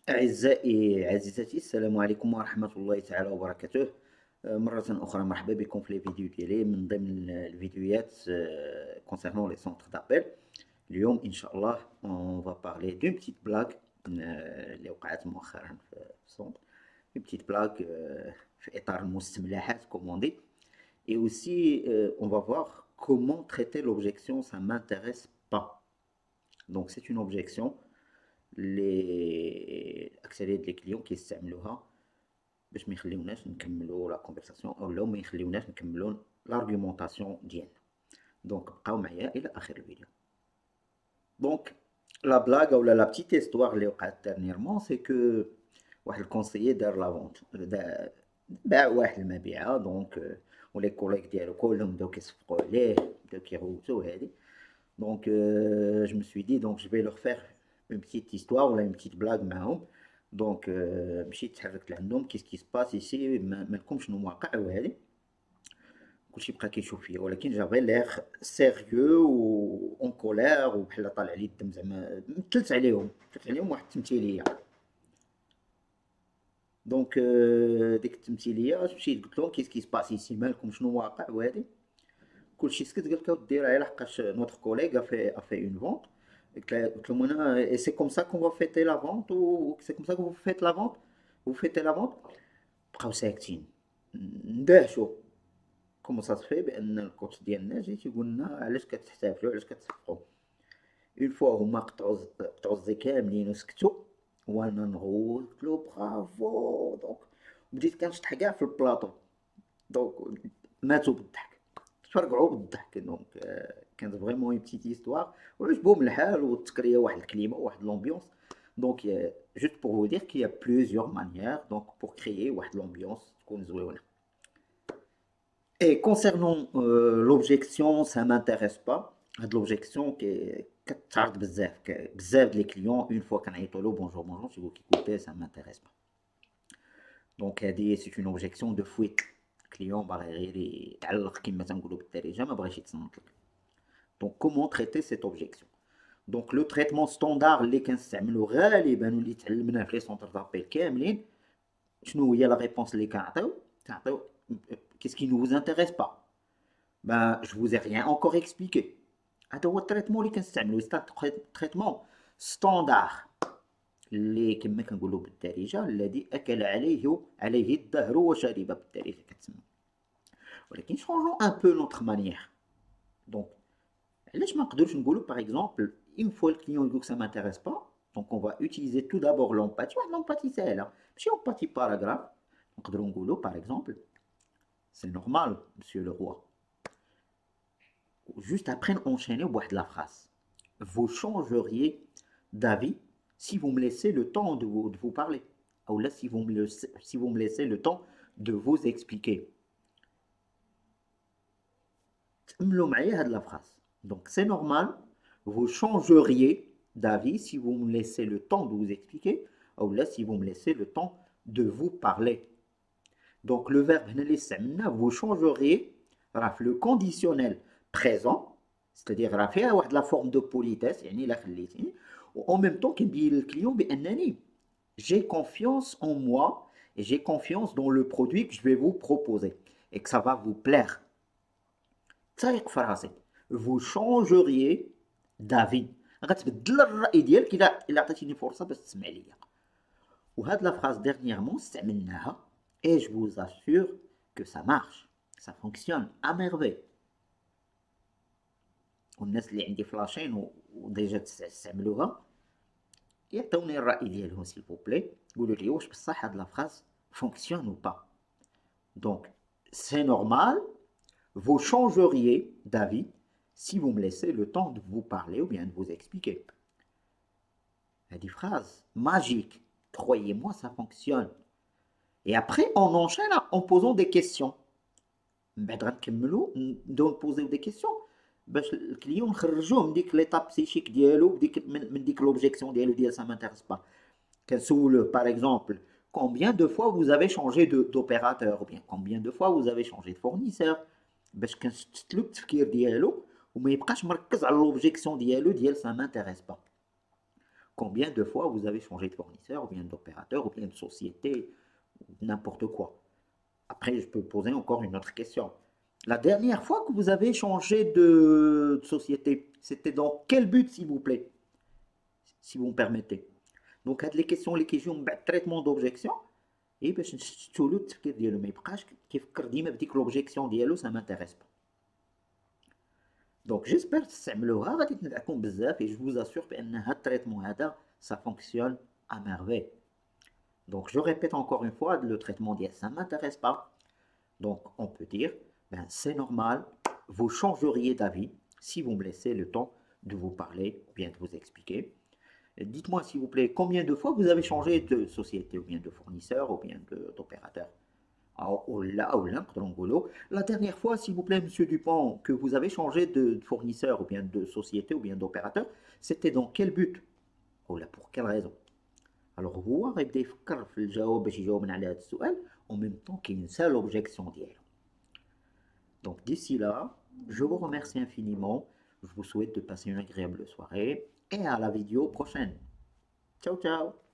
أعزائي عزيزاتي، السلام عليكم ورحمة الله تعالى وبركاته. مرة أخرى مرحبا بكم في الفيديو ديالي من ضمن الفيديوهات concernant les centres d'appel. اليوم إن شاء الله on va parler d'une petite blague اللي وقعت مؤخرا في السونتر. Une petite blague في إطار المستملحات comme on dit. Et aussi on va voir comment traiter l'objection ça m'intéresse pas. Donc c'est une objection les اكثريه ديال الكليون كيستعملوها باش ما يخليوناش نكملوا لا كونفرساسيون او ما يخليوناش نكملوا لارغومونطاسيون ديالنا. دونك بقاو معايا الى اخر الفيديو. دونك لا بلاغ ولا لا بتيت استوار اللي وقعت ديرنييرمون سي كو واحد الكونسيي دار لا فونت باع واحد المبيعه. دونك ولي كوليك ديالو كلهم بداو كيصفقوا عليه بداو كيغوتوا هادي. دونك جو مي سوي دي دونك جو في لور فير une petite histoire ولا une petite blague معاهم. دونك مشيت تحركت لعندهم كيس كي سباس ايسي مالكم شنو واقع وهادي كلشي بقى كيشوف فيا، ولكن جافي ليغ سيريو و اون كولير وبحال طالع لي الدم زعما مثلت عليهم واحد التمثيليه. دونك ديك التمثيليه مشيت قلت لهم كيس كي سباس ايسي مالكم شنو واقع وهادي كلشي سكت. قال لك اودي راه لحقاش نوتر كوليغ افي اون فونت. Et c'est comme ça qu'on va fêter la vente ou c'est comme ça que vous faites la vente? Vous fêtez la vente? بقاو ساكتين ندهشوا. كومون سا تفي بان الكوتش ديالنا جاي تيقول لنا علاش كتحتفلوا علاش كتصفقوا. اون فوا هما قطعوا الزي كاملين وسكتوا وانا نغوت قلت له برافو. دونك بديت كنشطح كاع في البلاطو. دونك ماتوا بالضحك تفرقعوا بالضحك. دونك كانت فريمون اون بتيت هيستوار وعجبهم الحال والتقريه واحد الكلمه واحد لومبيونس. دونك جوست بور فو دير كي يا بليزيور مانيير دونك بور كريي واحد لومبيونس تكون زوينه. Et concernant l'objection ça m'intéresse pas. هاد l'objection كتعرض بزاف ديال لي كليون اون فوا كنعيطوا له بونجور تيقول كيكوتي ça m'intéresse pas. دونك هادي سي اون objection de fuite. الكليون باغي غير يتعلق كما تنقولوا بالدارجه ما بغاش يتصنت لك. Donc comment traiter cette objection? Donc le traitement standard اللي كنستعملو غالبا واللي تعلمناه في لي سونتر دابيل كاملين شنو هي لا ريبونس اللي كنعطيو qu'est-ce qui ne vous intéresse pas? Ben je vous ai rien encore expliqué. هذا هو التريتمون اللي كنستعملو تريتمون ستاندار اللي كما كنقولوا بالدارجه الذي اكل عليه الدهر وشرب بالدارجه كتسمى. ولكن شونجون ان بو نوتر مانيير. دونك علاش ما نقدروش نقولوا باغ اكزومبل اون فوا الكليون يقولك سا مانتيريس با. دونك اون فا اوتيليزي تو دابور لومباتي واحد لومباتي ساهله ماشي لومباتي باراغراف. نقدروا نقولوا باغ اكزومبل سي نورمال مسيو لو روا. Juste après enchaîner بواحد la phrase. Vous changeriez d'avis si vous me laissez le temps de vous parler. Ou là si vous me laissez le temps de vous expliquer. تأملوا معايا هاد la phrase. Donc c'est normal, vous changeriez d'avis si vous me laissez le temps de vous expliquer, ou là si vous me laissez le temps de vous parler. Donc le verbe vous changeriez le conditionnel présent, c'est-à-dire la forme de politesse, en même temps qu'il dit le client j'ai confiance en moi et j'ai confiance dans le produit que je vais vous proposer et que ça va vous plaire. Vous changeriez d'avis. غتبدل الرأي ديالك إلا عطيتيني فرصة باش تسمع ليا. وهاد لا phrase dernièrement استعملناها et je vous assure que ça marche, ça fonctionne à merveille. والناس اللي عندي فلاشين وديجا تستعملوها يعطوني الرأي ديالهم s'il vous plaît. قولوا لي واش بصح هاد لا phrase fonctionne ou pas. Donc c'est normal. Vous changeriez d'avis si vous me laissez le temps de vous parler ou bien de vous expliquer. Il y a des phrases magiques. Croyez-moi, ça fonctionne. Et après, on enchaîne en posant des questions. On poser des questions. Le client خرجوه من ديك l'étape psychique ديالو من ديك l'objection ديالو ça m'intéresse pas. Par exemple, combien de fois vous avez changé d'opérateur ou bien combien de fois vous avez changé de fournisseur. باش كنشتتلو التفكير ديالو وما يبقاش مركز على لوبجيكسيون ديالو ديال سا مانتيريس با. combien de fois vous avez changé de fournisseur, ou bien d'opérateur, ou bien de société, n'importe quoi. Après, je peux poser encore une autre question. La dernière fois que vous avez changé de société, c'était dans quel but, s'il vous plaît, si vous me permettez? Donc, هاد les questions اللي كيجيو من بعد traitement d'objection, et باش نشتتو له التفكير ديالو ما يبقاش كيفكر ديما بديك لوبجيكسيون ديالو ça m'intéresse pas. Donc j'espère تستعملوها غادي تنفعكم بزاف et je vous assure بان هاد التريتمون هذا ça fonctionne à merveille. Donc je répète encore une fois, le traitement d'IA ça m'intéresse pas. Donc on peut dire ben, c'est normal, vous changeriez d'avis si vous me laissez le temps de vous parler ou bien de vous expliquer. Dites-moi s'il vous plaît, combien de fois vous avez changé de société ou bien de fournisseur ou bien d'opérateur? La dernière fois, s'il vous plaît, Monsieur Dupont, que vous avez changé de fournisseur ou bien de société ou bien d'opérateur, c'était dans quel but? Ou là, pour quelle raison? Alors, هو غيبدا يفكر في الجواب باش يجاوبنا على هذا السؤال en même temps كينسى l'objection ديالو. Donc d'ici là, je vous remercie infiniment. Je vous souhaite de passer une agréable soirée et à la vidéo prochaine. Ciao, ciao!